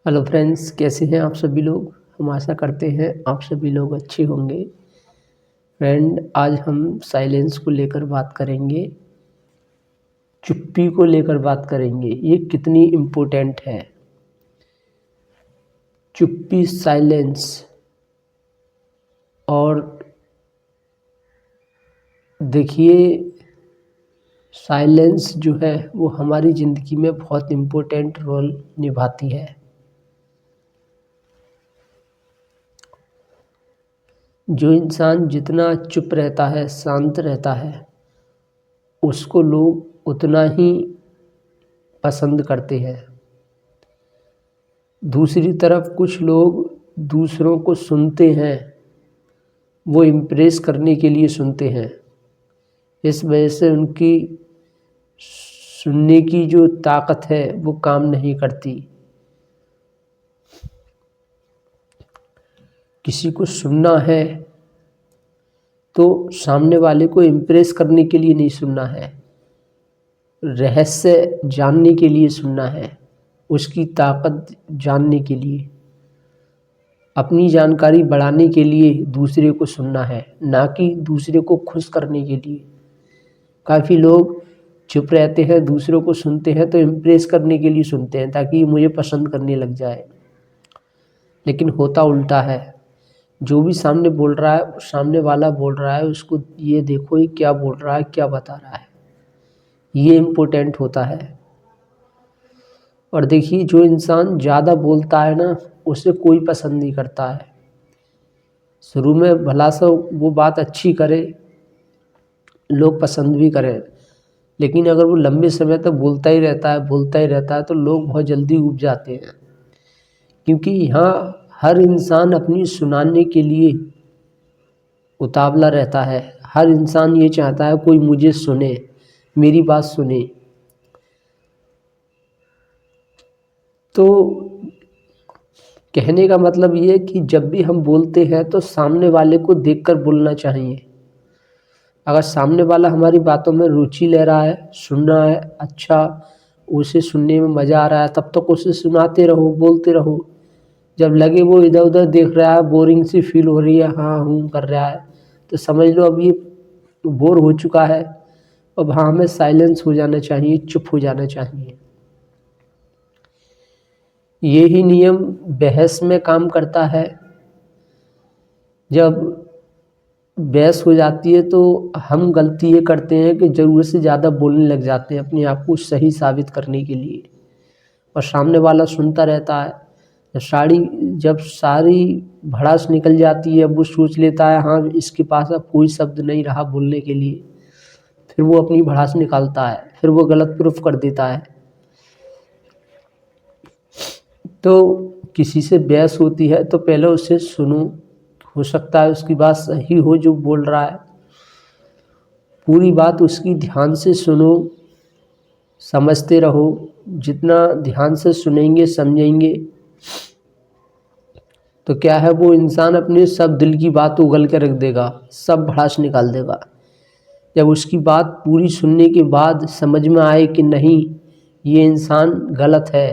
Hello friends, कैसे हैं आप सभी लोग। हम आशा करते हैं आप सभी लोग अच्छे होंगे। फ्रेंड, आज हम साइलेंस को लेकर बात करेंगे, चुप्पी को लेकर बात करेंगे। ये कितनी इम्पोर्टेंट है चुप्पी, साइलेंस। और देखिए, साइलेंस जो है वो हमारी ज़िंदगी में बहुत इम्पोर्टेंट रोल निभाती है। जो इंसान जितना चुप रहता है, शांत रहता है, उसको लोग उतना ही पसंद करते हैं। दूसरी तरफ कुछ लोग दूसरों को सुनते हैं, वो इम्प्रेस करने के लिए सुनते हैं। इस वजह से उनकी सुनने की जो ताकत है वो काम नहीं करती। किसी को सुनना है तो सामने वाले को इम्प्रेस करने के लिए नहीं सुनना है, रहस्य जानने के लिए सुनना है, उसकी ताकत जानने के लिए, अपनी जानकारी बढ़ाने के लिए दूसरे को सुनना है, ना कि दूसरे को खुश करने के लिए। काफ़ी लोग चुप रहते हैं, दूसरों को सुनते हैं तो इम्प्रेस करने के लिए सुनते हैं, ताकि ये मुझे पसंद करने लग जाए। लेकिन होता उल्टा है। जो भी सामने बोल रहा है, सामने वाला बोल रहा है, उसको ये देखो ये क्या बोल रहा है, क्या बता रहा है, ये इम्पोर्टेंट होता है। और देखिए, जो इंसान ज़्यादा बोलता है ना, उसे कोई पसंद नहीं करता है। शुरू में भला सा वो बात अच्छी करे, लोग पसंद भी करें, लेकिन अगर वो लंबे समय तक बोलता ही रहता है, बोलता ही रहता है, तो लोग बहुत जल्दी ऊब जाते हैं। क्योंकि यहाँ हर इंसान अपनी सुनाने के लिए उतावला रहता है। हर इंसान ये चाहता है कोई मुझे सुने, मेरी बात सुने। तो कहने का मतलब ये है कि जब भी हम बोलते हैं तो सामने वाले को देखकर बोलना चाहिए। अगर सामने वाला हमारी बातों में रुचि ले रहा है, सुन रहा है, अच्छा उसे सुनने में मज़ा आ रहा है, तब तक उसे सुनाते रहो, बोलते रहो। जब लगे वो इधर उधर देख रहा है, बोरिंग सी फील हो रही है, हाँ हूँ कर रहा है, तो समझ लो अब ये बोर हो चुका है। अब हाँ, हमें साइलेंस हो जाना चाहिए, चुप हो जाना चाहिए। यही नियम बहस में काम करता है। जब बहस हो जाती है तो हम गलती ये करते हैं कि ज़रूरत से ज़्यादा बोलने लग जाते हैं अपने आप को सही साबित करने के लिए, और सामने वाला सुनता रहता है। जब सारी भड़ास निकल जाती है, वो सोच लेता है हाँ इसके पास अब कोई शब्द नहीं रहा बोलने के लिए, फिर वो अपनी भड़ास निकालता है, फिर वो गलत प्रूफ कर देता है। तो किसी से बहस होती है तो पहले उसे सुनो, हो सकता है उसकी बात सही हो जो बोल रहा है, पूरी बात उसकी ध्यान से सुनो, समझते रहो। जितना ध्यान से सुनेंगे, समझेंगे, तो क्या है, वो इंसान अपने सब दिल की बात उगल के रख देगा, सब भड़ास निकाल देगा। जब उसकी बात पूरी सुनने के बाद समझ में आए कि नहीं ये इंसान गलत है,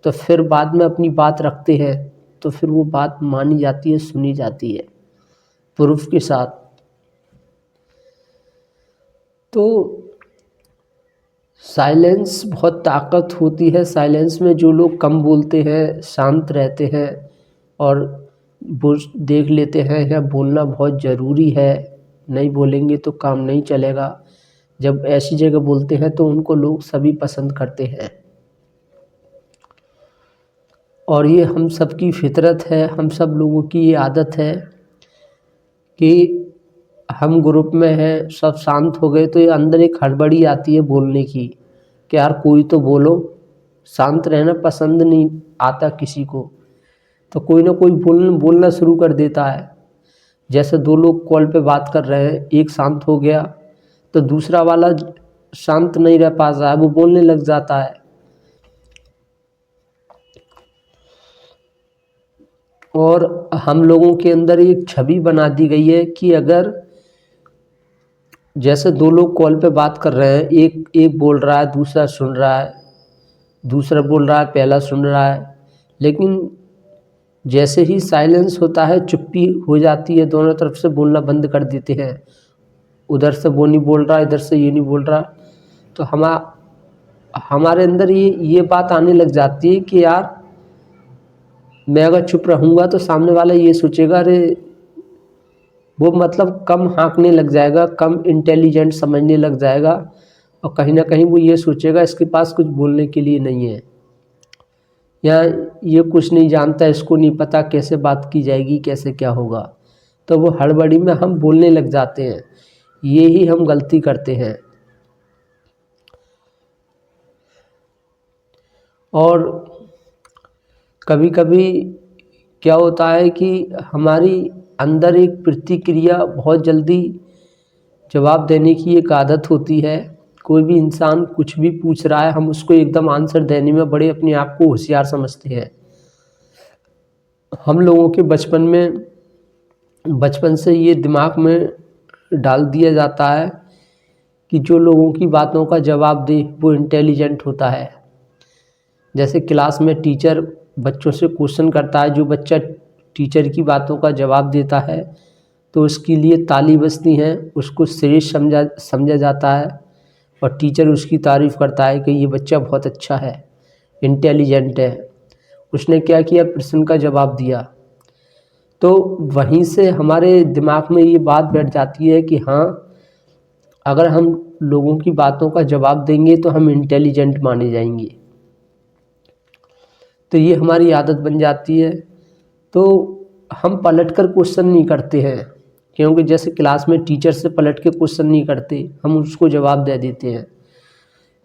तो फिर बाद में अपनी बात रखते हैं, तो फिर वो बात मानी जाती है, सुनी जाती है प्रूफ के साथ। तो साइलेंस बहुत ताकत होती है। साइलेंस में जो लोग कम बोलते हैं, शांत रहते हैं और वो देख लेते हैं या बोलना बहुत ज़रूरी है, नहीं बोलेंगे तो काम नहीं चलेगा, जब ऐसी जगह बोलते हैं तो उनको लोग सभी पसंद करते हैं। और ये हम सब की फितरत है, हम सब लोगों की ये आदत है कि हम ग्रुप में हैं, सब शांत हो गए तो ये अंदर एक हड़बड़ी आती है बोलने की कि यार कोई तो बोलो। शांत रहना पसंद नहीं आता किसी को, तो कोई ना कोई बोलना शुरू कर देता है। जैसे दो लोग कॉल पे बात कर रहे हैं, एक शांत हो गया तो दूसरा वाला शांत नहीं रह पाता है, वो बोलने लग जाता है। और हम लोगों के अंदर एक छवि बना दी गई है कि अगर जैसे दो लोग कॉल पे बात कर रहे हैं, एक बोल रहा है, दूसरा सुन रहा है, दूसरा बोल रहा है, पहला सुन रहा है, लेकिन जैसे ही साइलेंस होता है, चुप्पी हो जाती है, दोनों तरफ से बोलना बंद कर देते हैं, उधर से वो नहीं बोल रहा, इधर से ये नहीं बोल रहा, तो हमारे अंदर ये बात आने लग जाती है कि यार मैं अगर चुप रहूँगा तो सामने वाला ये सोचेगा, अरे वो मतलब कम हाँकने लग जाएगा, कम इंटेलिजेंट समझने लग जाएगा, और कहीं ना कहीं वो ये सोचेगा इसके पास कुछ बोलने के लिए नहीं है, या ये कुछ नहीं जानता, इसको नहीं पता कैसे बात की जाएगी, कैसे क्या होगा। तो वो हड़बड़ी में हम बोलने लग जाते हैं, ये ही हम गलती करते हैं। और कभी कभी क्या होता है कि हमारी अंदर एक प्रतिक्रिया, बहुत जल्दी जवाब देने की एक आदत होती है। कोई भी इंसान कुछ भी पूछ रहा है, हम उसको एकदम आंसर देने में बड़े अपने आप को होशियार समझते हैं। हम लोगों के बचपन से ये दिमाग में डाल दिया जाता है कि जो लोगों की बातों का जवाब दे वो इंटेलिजेंट होता है। जैसे क्लास में टीचर बच्चों से क्वेश्चन करता है, जो बच्चा टीचर की बातों का जवाब देता है तो उसके लिए ताली बजती हैं, उसको श्रेष्ठ समझा जाता है, और टीचर उसकी तारीफ़ करता है कि ये बच्चा बहुत अच्छा है, इंटेलिजेंट है, उसने क्या किया, प्रश्न का जवाब दिया। तो वहीं से हमारे दिमाग में ये बात बैठ जाती है कि हाँ, अगर हम लोगों की बातों का जवाब देंगे तो हम इंटेलिजेंट माने जाएंगे। तो ये हमारी आदत बन जाती है। तो हम पलटकर क्वेश्चन नहीं करते हैं, क्योंकि जैसे क्लास में टीचर से पलट के क्वेश्चन नहीं करते, हम उसको जवाब दे देते हैं।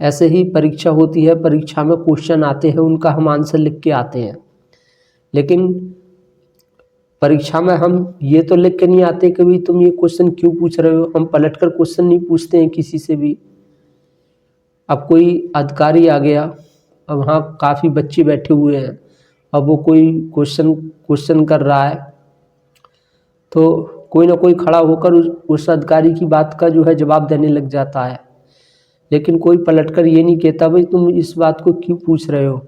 ऐसे ही परीक्षा होती है, परीक्षा में क्वेश्चन आते हैं, उनका हम आंसर लिख के आते हैं, लेकिन परीक्षा में हम ये तो लिख के नहीं आते कि भाई तुम ये क्वेश्चन क्यों पूछ रहे हो। हम पलटकर क्वेश्चन नहीं पूछते हैं किसी से भी। अब कोई अधिकारी आ गया, अब वहाँ काफ़ी बच्चे बैठे हुए हैं, अब वो कोई क्वेश्चन कर रहा है, तो कोई ना कोई खड़ा होकर उस अधिकारी की बात का जो है जवाब देने लग जाता है, लेकिन कोई पलटकर ये नहीं कहता भाई तुम इस बात को क्यों पूछ रहे हो।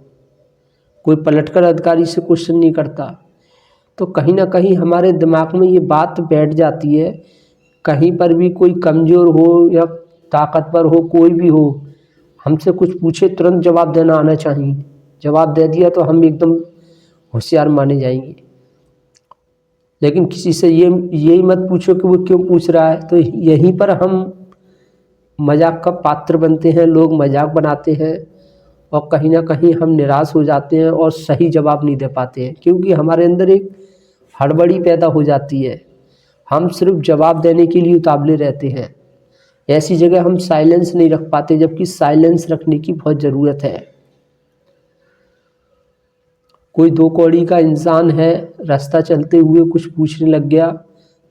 कोई पलटकर अधिकारी से क्वेश्चन नहीं करता। तो कहीं ना कहीं हमारे दिमाग में ये बात बैठ जाती है, कहीं पर भी कोई कमज़ोर हो या ताकतवर हो, कोई भी हो, हमसे कुछ पूछे तुरंत जवाब देना आना चाहिए। जवाब दे दिया तो हम एकदम होशियार माने जाएंगे। लेकिन किसी से यही मत पूछो कि वो क्यों पूछ रहा है। तो यहीं पर हम मजाक का पात्र बनते हैं, लोग मजाक बनाते हैं, और कहीं ना कहीं हम निराश हो जाते हैं और सही जवाब नहीं दे पाते हैं, क्योंकि हमारे अंदर एक हड़बड़ी पैदा हो जाती है। हम सिर्फ जवाब देने के लिए उतावले रहते हैं। ऐसी जगह हम साइलेंस नहीं रख पाते, जबकि साइलेंस रखने की बहुत ज़रूरत है। कोई दो कौड़ी का इंसान है, रास्ता चलते हुए कुछ पूछने लग गया,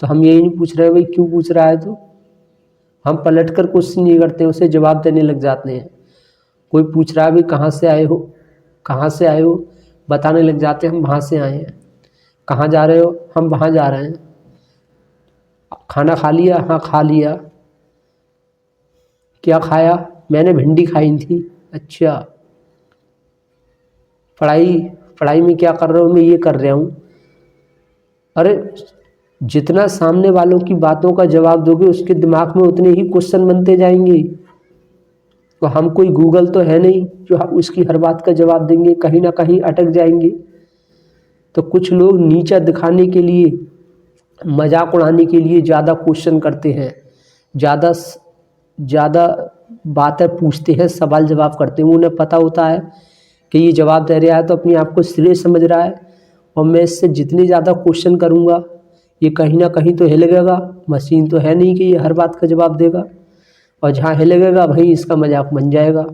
तो हम यही नहीं पूछ रहे भाई क्यों पूछ रहा है, तो हम पलट कर क्वेश्चन नहीं करते, उसे जवाब देने लग जाते हैं। कोई पूछ रहा है भाई कहाँ से आए हो, कहाँ से आए हो, बताने लग जाते हैं हम वहाँ से आए हैं। कहाँ जा रहे हो, हम वहाँ जा रहे हैं। खाना खा लिया, हाँ खा लिया। क्या खाया, मैंने भिंडी खाई थी। अच्छा। पढ़ाई में क्या कर रहे हो, मैं ये कर रहा हूँ। अरे जितना सामने वालों की बातों का जवाब दोगे, उसके दिमाग में उतने ही क्वेश्चन बनते जाएंगे। तो हम कोई गूगल तो है नहीं जो उसकी हर बात का जवाब देंगे, कहीं ना कहीं अटक जाएंगे। तो कुछ लोग नीचा दिखाने के लिए, मजाक उड़ाने के लिए ज़्यादा क्वेश्चन करते हैं, ज़्यादा बातें पूछते हैं, सवाल जवाब करते हैं। उन्हें पता होता है कि ये जवाब दे रहा है तो अपने आप को श्रेष्ठ समझ रहा है, और मैं इससे जितने ज़्यादा क्वेश्चन करूँगा ये कहीं ना कहीं तो हिलेगा। मशीन तो है नहीं कि ये हर बात का जवाब देगा, और जहाँ हिलेगा भाई इसका मजाक बन जाएगा।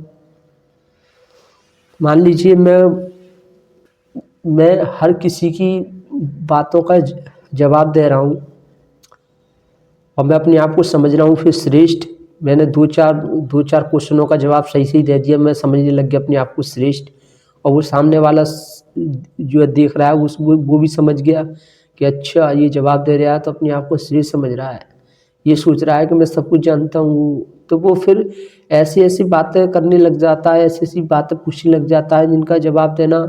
मान लीजिए मैं हर किसी की बातों का जवाब दे रहा हूँ, और मैं अपने आप को समझ रहा हूँ फिर श्रेष्ठ। मैंने दो चार क्वेश्चनों का जवाब सही से ही दे दिया, मैं समझने लग गया अपने आप को श्रेष्ठ, और वो सामने वाला जो देख रहा है वो भी समझ गया कि अच्छा ये जवाब दे रहा है तो अपने आप को श्रेष्ठ समझ रहा है, ये सोच रहा है कि मैं सब कुछ जानता हूँ। तो वो फिर ऐसी बातें करने लग जाता है, ऐसी बातें पूछने लग जाता है जिनका जवाब देना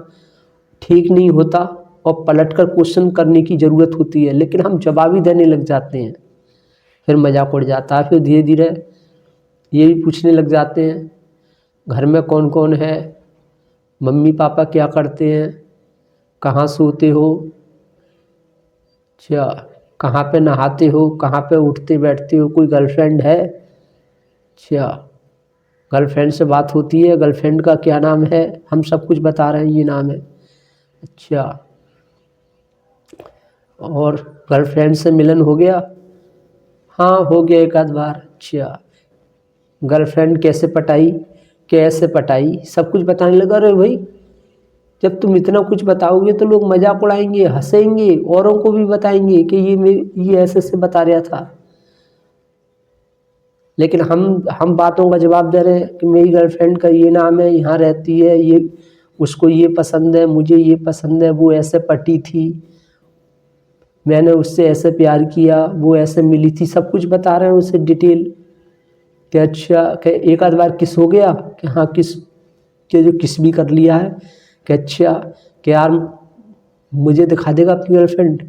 ठीक नहीं होता और पलटकर क्वेश्चन करने की ज़रूरत होती है, लेकिन हम जवाब ही देने लग जाते हैं, फिर मजाक उड़ जाता है। फिर धीरे धीरे ये भी पूछने लग जाते हैं घर में कौन कौन है, मम्मी पापा क्या करते हैं, कहाँ सोते हो, अच्छा कहाँ पे नहाते हो, कहाँ पे उठते बैठते हो, कोई गर्लफ्रेंड है, अच्छा गर्लफ्रेंड से बात होती है, गर्लफ्रेंड का क्या नाम है, हम सब कुछ बता रहे हैं, ये नाम है, अच्छा और गर्लफ्रेंड से मिलन हो गया, हाँ हो गया एक आध बार, अच्छा गर्लफ्रेंड कैसे पटाई, कैसे पटाई, सब कुछ बताने लगा। अरे भाई जब तुम इतना कुछ बताओगे तो लोग मजाक उड़ाएंगे, हंसेंगे, औरों को भी बताएंगे कि ये ऐसे ऐसे बता रहा था। लेकिन हम बातों का जवाब दे रहे हैं कि मेरी गर्लफ्रेंड का ये नाम है, यहाँ रहती है, ये उसको ये पसंद है, मुझे ये पसंद है, वो ऐसे पटी थी, मैंने उससे ऐसे प्यार किया, वो ऐसे मिली थी, सब कुछ बता रहे हैं उसे डिटेल। कि अच्छा कि एक आध बार किस हो गया, कि हाँ किस के जो किस भी कर लिया है, कि अच्छा कि यार मुझे दिखा देगा अपनी गर्लफ्रेंड,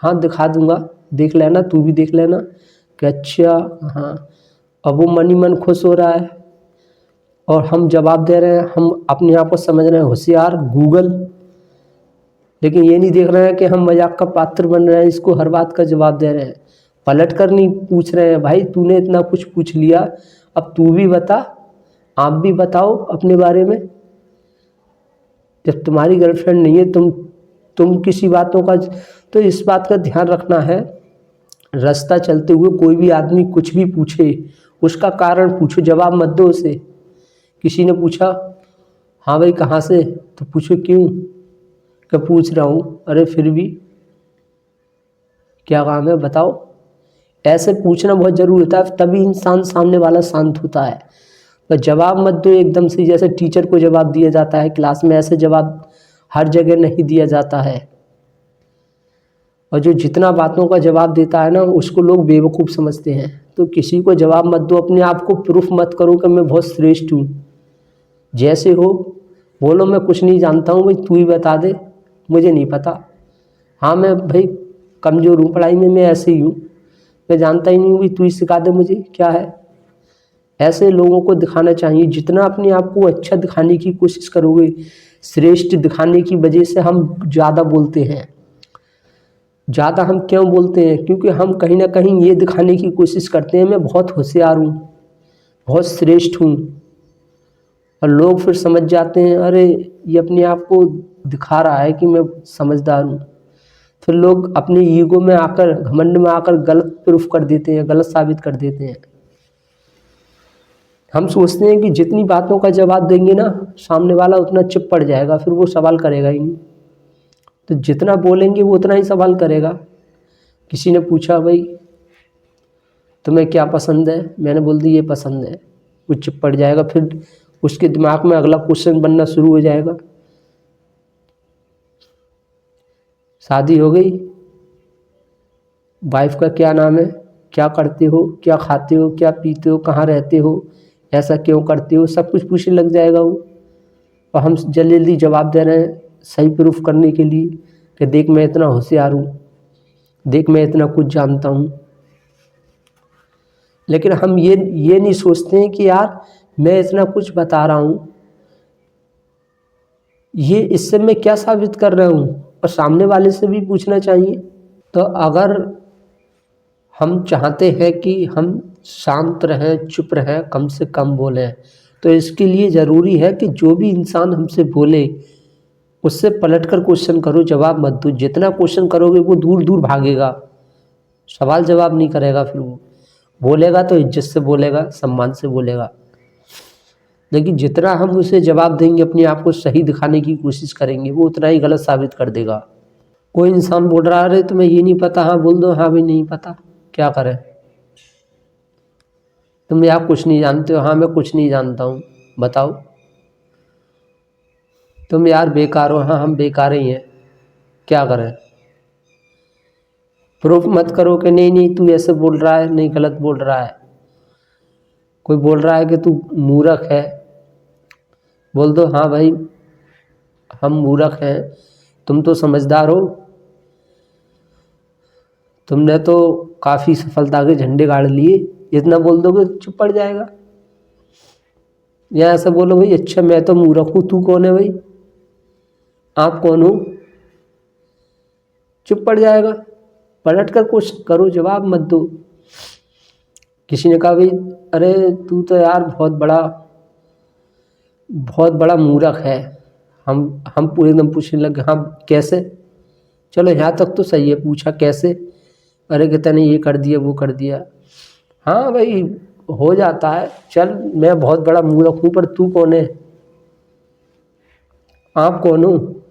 हाँ दिखा दूंगा, देख लेना, तू भी देख लेना, कि अच्छा हाँ। अब वो मन ही मन खुश हो रहा है और हम जवाब दे रहे हैं, हम अपने आप को समझ रहे हैं होशियार गूगल, लेकिन ये नहीं देख रहे हैं कि हम मजाक का पात्र बन रहे हैं, इसको हर बात का जवाब दे रहे हैं, पलट कर नहीं पूछ रहे हैं। भाई तूने इतना कुछ पूछ लिया, अब तू भी बता, आप भी बताओ अपने बारे में। जब तुम्हारी गर्लफ्रेंड नहीं है, तुम किसी बातों का, तो इस बात का ध्यान रखना है, रास्ता चलते हुए कोई भी आदमी कुछ भी पूछे उसका कारण पूछो, जवाब मत दो उसे। किसी ने पूछा हाँ भाई कहाँ से, तो पूछो क्यों, क्या पूछ रहा हूँ, अरे फिर भी क्या काम है बताओ। ऐसे पूछना बहुत ज़रूरी होता है, तभी इंसान सामने वाला शांत होता है। तो जवाब मत दो एकदम से, जैसे टीचर को जवाब दिया जाता है क्लास में, ऐसे जवाब हर जगह नहीं दिया जाता है। और जो जितना बातों का जवाब देता है ना, उसको लोग बेवकूफ़ समझते हैं। तो किसी को जवाब मत दो, अपने आप को प्रूफ मत करो कि मैं बहुत श्रेष्ठ हूँ। जैसे हो बोलो मैं कुछ नहीं जानता हूँ, भाई तू ही बता दे, मुझे नहीं पता, हाँ मैं भाई कमज़ोर हूँ पढ़ाई में, मैं ऐसे ही हूँ, मैं जानता ही नहीं हूँ, भाई तू ही सिखा दे मुझे क्या है। ऐसे लोगों को दिखाना चाहिए। जितना अपने आप को अच्छा दिखाने की कोशिश करोगे, श्रेष्ठ दिखाने की वजह से हम ज़्यादा बोलते हैं। ज़्यादा हम क्यों बोलते हैं, क्योंकि हम कहीं ना कहीं ये दिखाने की कोशिश करते हैं मैं बहुत होशियार हूँ, बहुत श्रेष्ठ हूँ, और लोग फिर समझ जाते हैं अरे ये अपने आप को दिखा रहा है कि मैं समझदार हूँ। फिर लोग अपने ईगो में आकर, घमंड में आकर गलत प्रूफ कर देते हैं, गलत साबित कर देते हैं। हम सोचते हैं कि जितनी बातों का जवाब देंगे ना सामने वाला, उतना चुप पड़ जाएगा, फिर वो सवाल करेगा ही नहीं। तो जितना बोलेंगे वो उतना ही सवाल करेगा। किसी ने पूछा भाई तुम्हें क्या पसंद है, मैंने बोल दी ये पसंद है, वो चुप पड़ जाएगा, फिर उसके दिमाग में अगला क्वेश्चन बनना शुरू हो जाएगा। शादी हो गई, वाइफ का क्या नाम है, क्या करते हो, क्या खाते हो, क्या पीते हो, कहाँ रहते हो, ऐसा क्यों करते हो, सब कुछ पूछने लग जाएगा वो। और हम जल्दी जल्दी जवाब दे रहे हैं सही प्रूफ करने के लिए कि देख मैं इतना होशियार हूँ, देख मैं इतना कुछ जानता हूँ। लेकिन हम ये नहीं सोचते हैं कि यार मैं इतना कुछ बता रहा हूँ, ये इससे मैं क्या साबित कर रहा हूँ, और सामने वाले से भी पूछना चाहिए। तो अगर हम चाहते हैं कि हम शांत रहें, चुप रहें, कम से कम बोलें, तो इसके लिए ज़रूरी है कि जो भी इंसान हमसे बोले उससे पलटकर क्वेश्चन करो, जवाब मत दो। जितना क्वेश्चन करोगे वो दूर दूर भागेगा, सवाल जवाब नहीं करेगा। फिर वो बोलेगा तो इज्जत से बोलेगा, सम्मान से बोलेगा। लेकिन जितना हम उसे जवाब देंगे, अपने आप को सही दिखाने की कोशिश करेंगे, वो उतना ही गलत साबित कर देगा। कोई इंसान बोल रहा है अरे तुम्हें ये नहीं पता, हाँ बोल दो हाँ भी नहीं पता, क्या करें। तुम यार कुछ नहीं जानते हो, हाँ मैं कुछ नहीं जानता हूँ, बताओ। तुम यार बेकार हो, हाँ हम बेकार ही हैं, क्या करें। प्रूफ मत करो कि नहीं नहीं तू ऐसे बोल रहा है, नहीं गलत बोल रहा है। कोई बोल रहा है कि तू मूर्ख है, बोल दो हाँ भाई हम मूर्ख हैं, तुम तो समझदार हो, तुमने तो काफ़ी सफलता के झंडे गाड़ लिए, इतना बोल दोगे तो चुप पड़ जाएगा। या ऐसा बोलो भाई अच्छा मैं तो मूर्ख हूँ, तू कौन है भाई, आप कौन हो, चुप पड़ जाएगा। पलट कर कुछ करो, जवाब मत दो। किसी ने कहा भाई अरे तू तो यार बहुत बड़ा मूर्ख है। हम पूरे एकदम पूछने लगे हाँ कैसे, चलो यहाँ तक तो सही है, पूछा कैसे, अरे कहते नहीं ये कर दिया वो कर दिया। हाँ भाई हो जाता है, चल मैं बहुत बड़ा मूर्ख हूँ पर तू कौन है, आप कौन हो,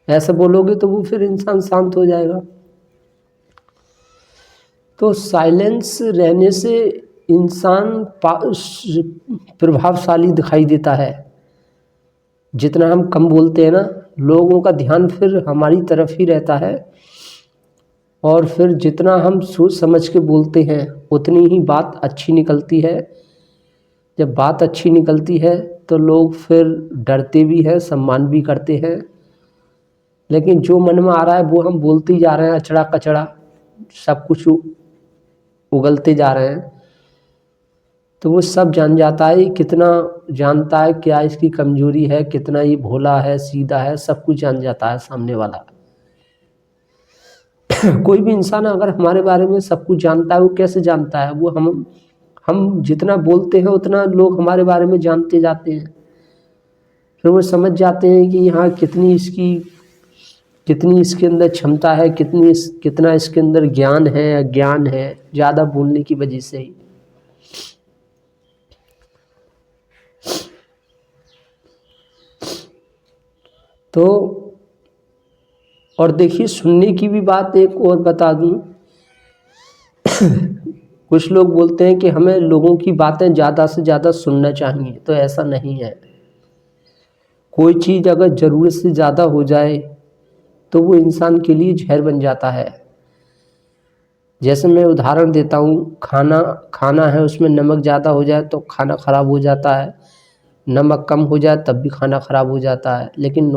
ऐसा बोलोगे तो वो फिर इंसान शांत हो जाएगा। तो साइलेंस रहने से इंसान प्रभावशाली दिखाई देता है। जितना हम कम बोलते हैं ना, लोगों का ध्यान फिर हमारी तरफ ही रहता है, और फिर जितना हम सोच समझ के बोलते हैं उतनी ही बात अच्छी निकलती है। जब बात अच्छी निकलती है तो लोग फिर डरते भी हैं, सम्मान भी करते हैं। लेकिन जो मन में आ रहा है वो हम बोलते ही जा रहे हैं, अचड़ा कचड़ा सब कुछ उगलते जा रहे हैं, तो वो सब जान जाता है कितना जानता है, क्या इसकी कमजोरी है, कितना ये भोला है सीधा है, सब कुछ जान जाता है सामने वाला। कोई भी इंसान अगर हमारे बारे में सब कुछ जानता है, वो कैसे जानता है, वो हम जितना बोलते हैं उतना लोग हमारे बारे में जानते जाते हैं। फिर वो समझ जाते हैं कि हाँ कितनी इसके अंदर क्षमता है, कितना इसके अंदर ज्ञान है, अज्ञान है, ज़्यादा बोलने की वजह से ही। तो और देखिए सुनने की भी बात एक और बता दूं, कुछ लोग बोलते हैं कि हमें लोगों की बातें ज़्यादा से ज़्यादा सुनना चाहिए, तो ऐसा नहीं है। कोई चीज़ अगर ज़रूरत से ज़्यादा हो जाए तो वो इंसान के लिए जहर बन जाता है। जैसे मैं उदाहरण देता हूँ, खाना है उसमें नमक ज़्यादा हो जाए तो खाना ख़राब हो जाता है, नमक कम हो जाए तब भी खाना ख़राब हो जाता है। लेकिन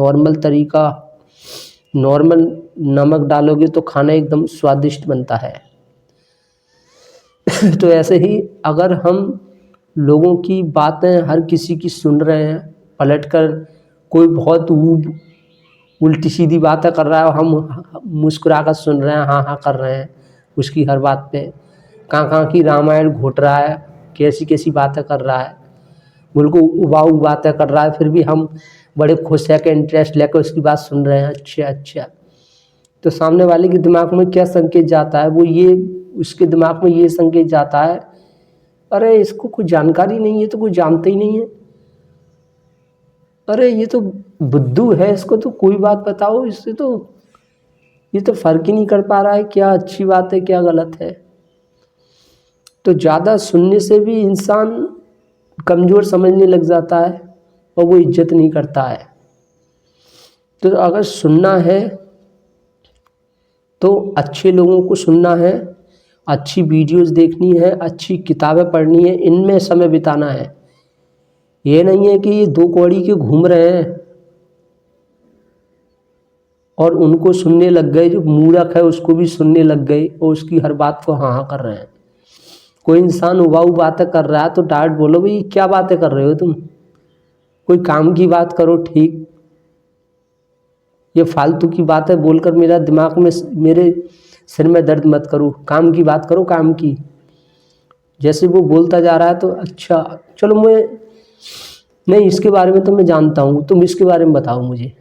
नॉर्मल नमक डालोगे तो खाना एकदम स्वादिष्ट बनता है। तो ऐसे ही अगर हम लोगों की बातें हर किसी की सुन रहे हैं, पलटकर कोई बहुत उल्टी सीधी बातें कर रहा है और हम मुस्कुरा कर सुन रहे हैं, हाँ हाँ कर रहे हैं उसकी हर बात पे, कहाँ की रामायण घोट रहा है, कैसी कैसी बातें कर रहा है, बिल्कुल उबाऊ बातें कर रहा है, फिर भी हम बड़े खुश है कि इंटरेस्ट लेकर उसकी बात सुन रहे हैं। अच्छा, तो सामने वाले के दिमाग में क्या संकेत जाता है, वो ये उसके दिमाग में ये संकेत जाता है, अरे इसको कुछ जानकारी नहीं है, तो कुछ जानते ही नहीं है, अरे ये तो बुद्धू है, इसको तो कोई बात बताओ, इससे तो ये तो फर्क ही नहीं कर पा रहा है क्या अच्छी बात है क्या गलत है। तो ज़्यादा सुनने से भी इंसान कमज़ोर समझने लग जाता है और वो इज्जत नहीं करता है। तो अगर सुनना है तो अच्छे लोगों को सुनना है, अच्छी वीडियोस देखनी है, अच्छी किताबें पढ़नी है, इनमें समय बिताना है। ये नहीं है कि ये दो कौड़ी के घूम रहे हैं और उनको सुनने लग गए, जो मूर्ख है उसको भी सुनने लग गए और उसकी हर बात को हाँ हाँ कर रहे हैं। कोई इंसान उबाऊ बातें कर रहा है तो डांट बोलो भाई क्या बातें कर रहे हो तुम, कोई काम की बात करो। ठीक, ये फालतू की बातें बोलकर मेरा दिमाग में मेरे सिर में दर्द मत करो, काम की बात करो काम की। जैसे वो बोलता जा रहा है तो अच्छा चलो मैं नहीं इसके बारे में तो मैं जानता हूँ, तुम इसके बारे में बताओ मुझे।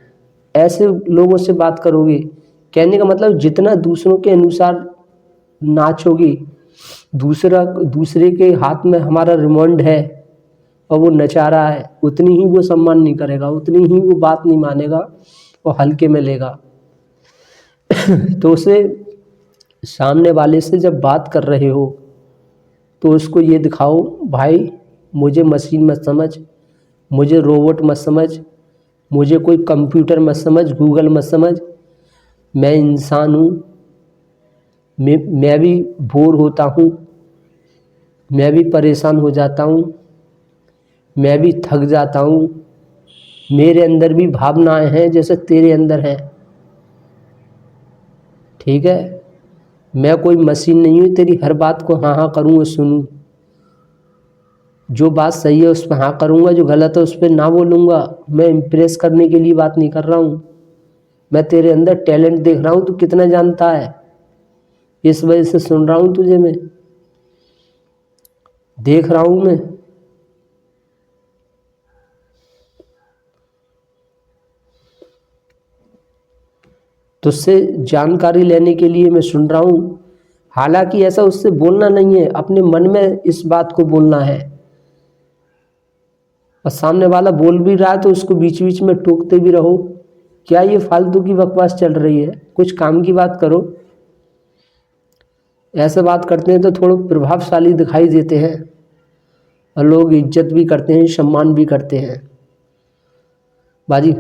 ऐसे लोगों से बात करोगे, कहने का मतलब जितना दूसरों के अनुसार नाचोगे, दूसरे के हाथ में हमारा रिमोट है और वो नचा रहा है, उतनी ही वो सम्मान नहीं करेगा, उतनी ही वो बात नहीं मानेगा और हल्के में लेगा। तो उसे सामने वाले से जब बात कर रहे हो तो उसको ये दिखाओ भाई मुझे मशीन मत समझ, मुझे रोबोट मत समझ, मुझे कोई कंप्यूटर मत समझ, गूगल मत समझ, मैं इंसान हूँ, मैं भी बोर होता हूँ, मैं भी परेशान हो जाता हूँ, मैं भी थक जाता हूँ, मेरे अंदर भी भावनाएं हैं जैसे तेरे अंदर हैं, ठीक है। मैं कोई मशीन नहीं हूँ तेरी हर बात को हाँ हाँ करूँ और सुनूँ। जो बात सही है उस पर हाँ करूँगा, जो गलत है उस पर ना बोलूँगा। मैं इम्प्रेस करने के लिए बात नहीं कर रहा हूँ, मैं तेरे अंदर टैलेंट देख रहा हूँ, तू कितना जानता है, इस वजह से सुन रहा हूँ तुझे, मैं देख रहा हूँ मैं। तुझसे जानकारी लेने के लिए मैं सुन रहा हूँ। हालांकि ऐसा उससे बोलना नहीं है, अपने मन में इस बात को बोलना है। और सामने वाला बोल भी रहा है तो उसको बीच बीच में टोकते भी रहो, क्या ये फालतू की बकवास चल रही है, कुछ काम की बात करो। ऐसे बात करते हैं तो थोड़े प्रभावशाली दिखाई देते हैं और लोग इज्जत भी करते हैं, सम्मान भी करते हैं। बाजी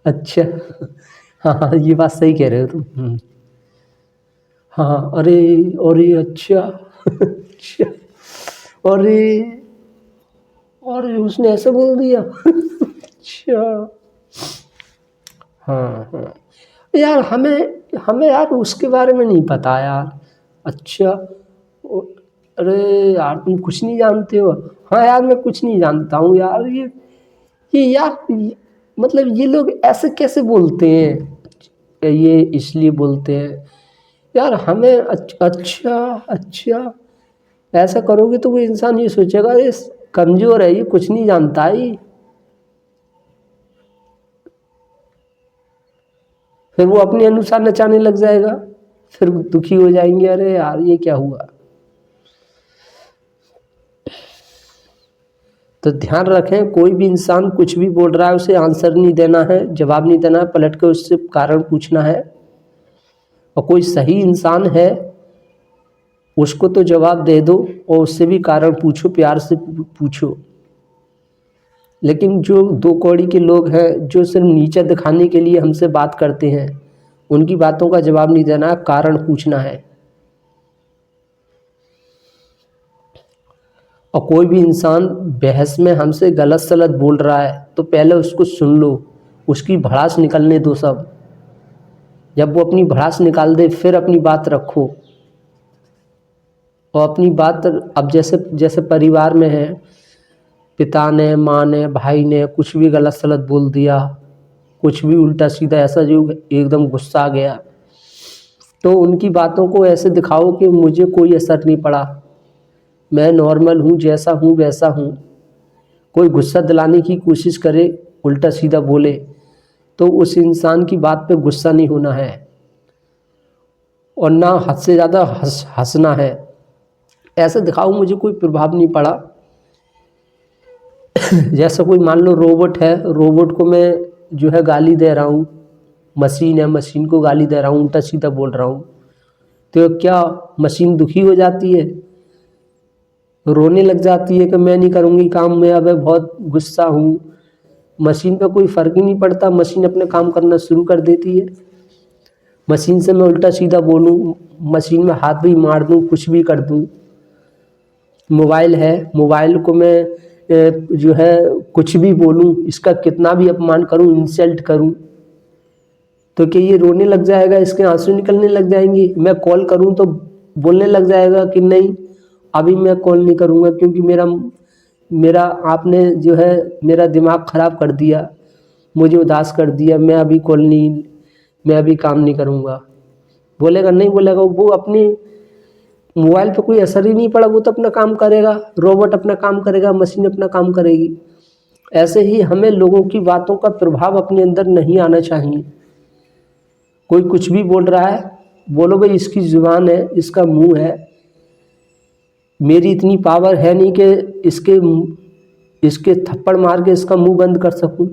अच्छा हाँ हाँ ये बात सही कह रहे हो तुम। हाँ अरे अरे अच्छा अच्छा अरे अरे उसने ऐसा बोल दिया अच्छा हाँ हाँ यार, हमें हमें यार उसके बारे में नहीं पता यार। अच्छा अरे यार तुम कुछ नहीं जानते हो। हाँ यार मैं कुछ नहीं जानता हूँ यार, ये यार मतलब ये लोग ऐसे कैसे बोलते हैं, ये इसलिए बोलते हैं यार हमें। अच्छा अच्छा ऐसा करोगे तो वो इंसान ये सोचेगा ये कमज़ोर है, ये कुछ नहीं जानता है। फिर वो अपने अनुसार नचाने लग जाएगा, फिर दुखी हो जाएंगे, अरे यार ये क्या हुआ। तो ध्यान रखें, कोई भी इंसान कुछ भी बोल रहा है उसे आंसर नहीं देना है, जवाब नहीं देना है, पलट के उससे कारण पूछना है। और कोई सही इंसान है उसको तो जवाब दे दो और उससे भी कारण पूछो, प्यार से पूछो। लेकिन जो दो कौड़ी के लोग हैं जो सिर्फ नीचा दिखाने के लिए हमसे बात करते हैं, उनकी बातों का जवाब नहीं देना है, कारण पूछना है। और कोई भी इंसान बहस में हमसे गलत सलत बोल रहा है तो पहले उसको सुन लो, उसकी भड़ास निकलने दो सब। जब वो अपनी भड़ास निकाल दे फिर अपनी बात रखो। और अपनी बात अब जैसे जैसे परिवार में है, पिता ने, माँ ने, भाई ने कुछ भी गलत सलत बोल दिया, कुछ भी उल्टा सीधा ऐसा जो एकदम गुस्सा आ गया, तो उनकी बातों को ऐसे दिखाओ कि मुझे कोई असर नहीं पड़ा, मैं नॉर्मल हूँ, जैसा हूँ वैसा हूँ। कोई गुस्सा दिलाने की कोशिश करे, उल्टा सीधा बोले, तो उस इंसान की बात पे गुस्सा नहीं होना है और ना हद से ज़्यादा हंसना है। ऐसे दिखाओ मुझे कोई प्रभाव नहीं पड़ा। जैसा कोई मान लो रोबोट है, रोबोट को मैं जो है गाली दे रहा हूँ, मशीन है, मशीन को गाली दे रहा हूँ, उल्टा सीधा बोल रहा हूँ, तो क्या मशीन दुखी हो जाती है, रोने लग जाती है कि मैं नहीं करूँगी काम, मैं अब बहुत गुस्सा हूँ। मशीन पे कोई फ़र्क ही नहीं पड़ता, मशीन अपने काम करना शुरू कर देती है। मशीन से मैं उल्टा सीधा बोलूँ, मशीन में हाथ भी मार दूँ, कुछ भी कर दूँ। मोबाइल है, मोबाइल को मैं जो है कुछ भी बोलूँ, इसका कितना भी अपमान करूँ, इंसल्ट करूँ, तो क्या ये रोने लग जाएगा, इसके आंसू निकलने लग जाएंगे। मैं कॉल करूँ तो बोलने लग जाएगा कि नहीं अभी मैं कॉल नहीं करूँगा क्योंकि मेरा आपने जो है मेरा दिमाग ख़राब कर दिया, मुझे उदास कर दिया, मैं अभी काम नहीं करूँगा। बोलेगा नहीं बोलेगा, वो अपनी मोबाइल पे कोई असर ही नहीं पड़ा, वो तो अपना काम करेगा, रोबोट अपना काम करेगा, मशीन अपना काम करेगी। ऐसे ही हमें लोगों की बातों का प्रभाव अपने अंदर नहीं आना चाहिए। कोई कुछ भी बोल रहा है, बोलो भाई इसकी ज़ुबान है, इसका मुंह है, मेरी इतनी पावर है नहीं कि इसके थप्पड़ मार के इसका मुंह बंद कर सकूं।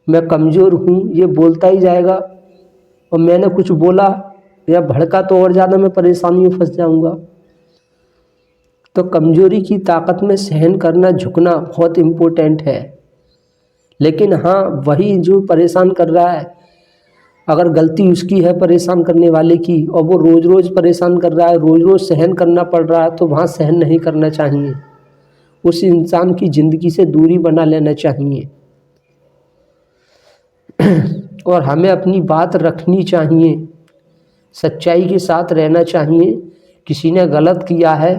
मैं कमज़ोर हूँ, ये बोलता ही जाएगा और मैंने कुछ बोला या भड़का तो और ज़्यादा मैं परेशानी में फंस जाऊँगा। तो कमज़ोरी की ताकत में सहन करना, झुकना बहुत इम्पोर्टेंट है। लेकिन हाँ, वही जो परेशान कर रहा है, अगर गलती उसकी है परेशान करने वाले की और वो रोज़ रोज़ परेशान कर रहा है, रोज़ रोज़ सहन करना पड़ रहा है, तो वहाँ सहन नहीं करना चाहिए। उस इंसान की ज़िंदगी से दूरी बना लेना चाहिए और हमें अपनी बात रखनी चाहिए, सच्चाई के साथ रहना चाहिए। किसी ने गलत किया है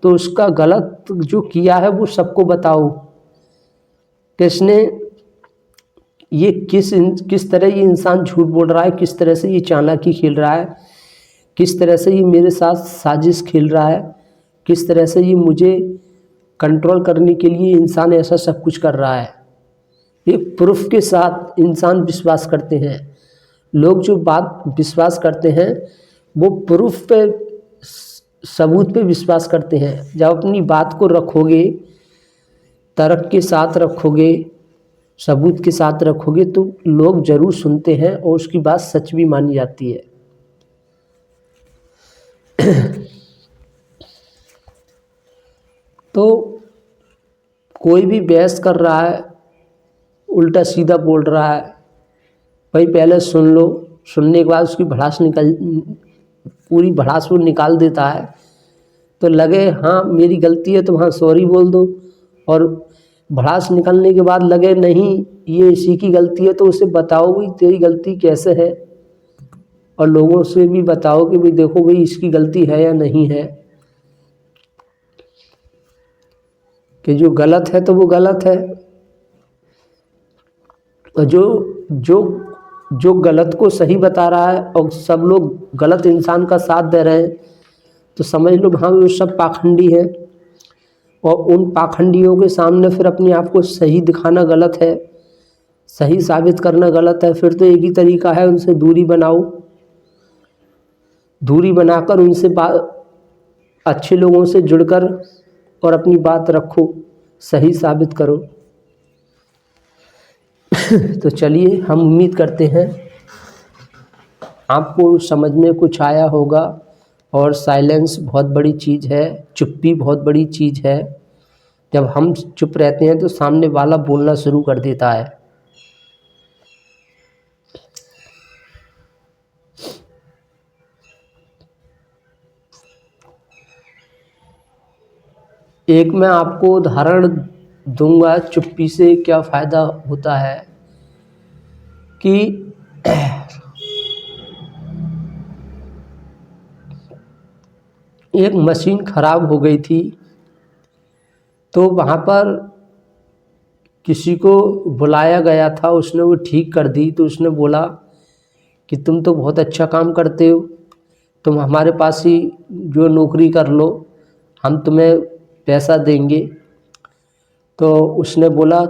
तो उसका गलत जो किया है वो सबको बताओ, किसने ये किस तरह ये इंसान झूठ बोल रहा है, किस तरह से ये चालाकी खेल रहा है, किस तरह से ये मेरे साथ साजिश खेल रहा है, किस तरह से ये मुझे कंट्रोल करने के लिए इंसान ऐसा सब कुछ कर रहा है। ये प्रूफ के साथ इंसान विश्वास करते हैं। लोग जो बात विश्वास करते हैं वो प्रूफ पे, सबूत पे विश्वास करते हैं। जब अपनी बात को रखोगे, तर्क के साथ रखोगे, सबूत के साथ रखोगे तो लोग ज़रूर सुनते हैं और उसकी बात सच भी मानी जाती है। तो कोई भी बहस कर रहा है, उल्टा सीधा बोल रहा है, भाई पहले सुन लो, सुनने के बाद उसकी पूरी भड़ास वो निकाल देता है। तो लगे हाँ मेरी गलती है तो हाँ सॉरी बोल दो, और भड़ास निकलने के बाद लगे नहीं ये इसी की गलती है तो उसे बताओ भाई तेरी गलती कैसे है, और लोगों से भी बताओ कि भाई देखो भाई इसकी गलती है या नहीं है, कि जो गलत है तो वो गलत है, और जो गलत को सही बता रहा है और सब लोग गलत इंसान का साथ दे रहे हैं तो समझ लो हाँ वो सब पाखंडी है। और उन पाखंडियों के सामने फिर अपने आप को सही दिखाना गलत है, सही साबित करना गलत है। फिर तो एक ही तरीका है, उनसे दूरी बनाओ, दूरी बनाकर उनसे अच्छे लोगों से जुड़कर और अपनी बात रखो, सही साबित करो। तो चलिए हम उम्मीद करते हैं आपको समझ में कुछ आया होगा। और साइलेंस बहुत बड़ी चीज़ है, चुप्पी बहुत बड़ी चीज़ है। जब हम चुप रहते हैं तो सामने वाला बोलना शुरू कर देता है। एक मैं आपको उदाहरण दूंगा चुप्पी से क्या फ़ायदा होता है कि एक मशीन ख़राब हो गई थी, तो वहाँ पर किसी को बुलाया गया था, उसने वो ठीक कर दी। तो उसने बोला कि तुम तो बहुत अच्छा काम करते हो, तुम हमारे पास ही जो नौकरी कर लो, हम तुम्हें पैसा देंगे। तो उसने बोला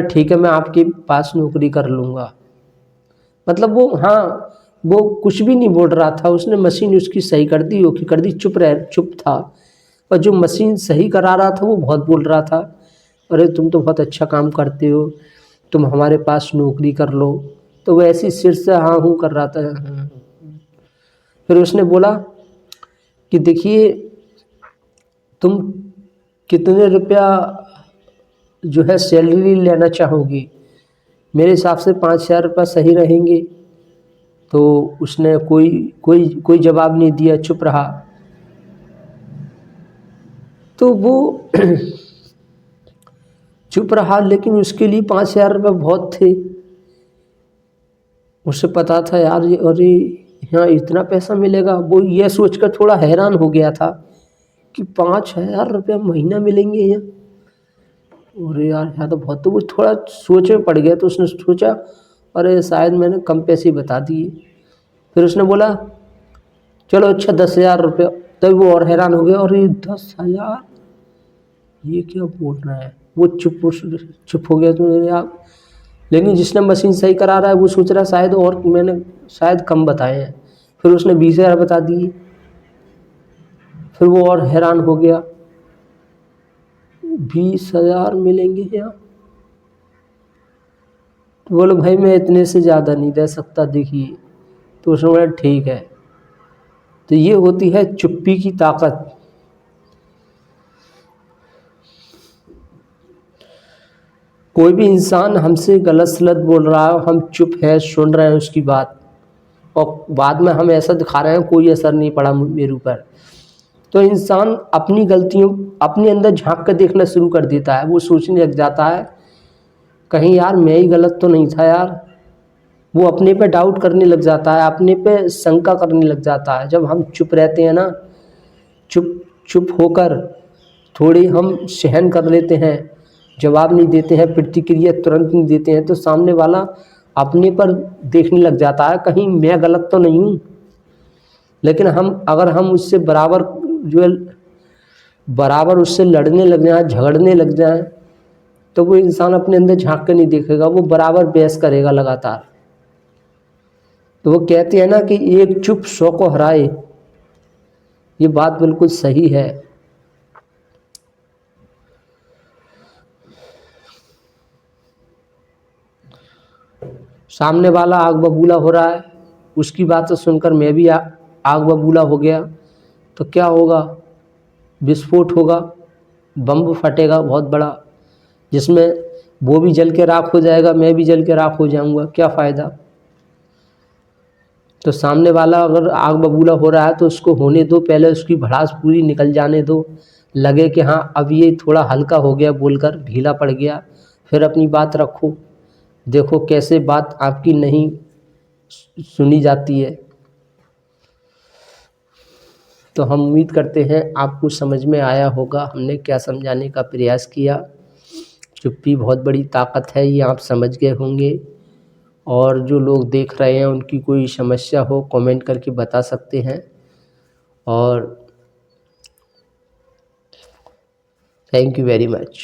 ठीक है मैं आपके पास नौकरी कर लूँगा। मतलब वो हाँ वो कुछ भी नहीं बोल रहा था, उसने मशीन उसकी सही कर दी, ओके कर दी, चुप था। और जो मशीन सही करा रहा था वो बहुत बोल रहा था, अरे तुम तो बहुत अच्छा काम करते हो, तुम हमारे पास नौकरी कर लो। तो वो ऐसी सिर से हाँ हूँ कर रहा था। फिर उसने बोला कि देखिए तुम कितने रुपया जो है सैलरी लेना चाहोगी, मेरे हिसाब से 5,000 रुपये सही रहेंगे। तो उसने कोई जवाब नहीं दिया, चुप रहा। तो वो चुप रहा, लेकिन उसके लिए 5,000 रुपये बहुत थे। उसे पता था यार अरे यहाँ इतना पैसा मिलेगा। वो ये सोचकर थोड़ा हैरान हो गया था कि 5,000 रुपये महीना मिलेंगे यहाँ, अरे यार यहाँ तो बहुत। तो वो थोड़ा सोच में पड़ गया। तो उसने सोचा अरे शायद मैंने कम पैसे बता दिए। फिर उसने बोला चलो अच्छा 10,000 रुपये। तब वो और हैरान हो गया, अरे 10,000 ये क्या बोल रहा है। वो चुप हो गया। तो यार लेकिन जिसने मशीन सही करा रहा है वो सोच रहा शायद और मैंने शायद कम बताए हैं। फिर उसने 20,000 बता दिए। फिर वो और हैरान हो गया, 20,000 मिलेंगे यहाँ। तो बोलो भाई मैं इतने से ज़्यादा नहीं दे सकता, देखिए। तो उसने बोला ठीक है। तो ये होती है चुप्पी की ताकत। कोई भी इंसान हमसे गलत सलत बोल रहा है, हम चुप है, सुन रहे हैं उसकी बात, और बाद में हम ऐसा दिखा रहे हैं कोई असर नहीं पड़ा मेरे ऊपर, तो इंसान अपनी गलतियों अपने अंदर झांक कर देखना शुरू कर देता है। वो सोचने लग जाता है कहीं यार मैं ही गलत तो नहीं था यार। वो अपने पे डाउट करने लग जाता है, अपने पे शंका करने लग जाता है। जब हम चुप रहते हैं ना, चुप चुप होकर थोड़ी हम सहन कर लेते हैं, जवाब नहीं देते हैं, प्रतिक्रिया तुरंत नहीं देते हैं, तो सामने वाला अपने पर देखने लग जाता है कहीं मैं गलत तो नहीं हूँ। लेकिन अगर हम उससे बराबर उससे लड़ने लग जाएं, झगड़ने लग जाएं, तो वो इंसान अपने अंदर झांक कर नहीं देखेगा, वो बराबर बहस करेगा लगातार। तो वो कहते हैं ना कि एक चुप 100 को हराए। ये बात बिल्कुल सही है। सामने वाला आग बबूला हो रहा है, उसकी बातें सुनकर मैं भी आग बबूला हो गया, तो क्या होगा? विस्फोट होगा, बम फटेगा बहुत बड़ा, जिसमें वो भी जल के राख हो जाएगा, मैं भी जल के राख हो जाऊंगा। क्या फ़ायदा? तो सामने वाला अगर आग बबूला हो रहा है तो उसको होने दो, पहले उसकी भड़ास पूरी निकल जाने दो, लगे कि हाँ अब ये थोड़ा हल्का हो गया, बोलकर ढीला पड़ गया, फिर अपनी बात रखो। देखो कैसे बात आपकी नहीं सुनी जाती है। तो हम उम्मीद करते हैं आपको समझ में आया होगा हमने क्या समझाने का प्रयास किया। चुप्पी बहुत बड़ी ताकत है, ये आप समझ गए होंगे। और जो लोग देख रहे हैं उनकी कोई समस्या हो कमेंट करके बता सकते हैं। और थैंक यू वेरी मच।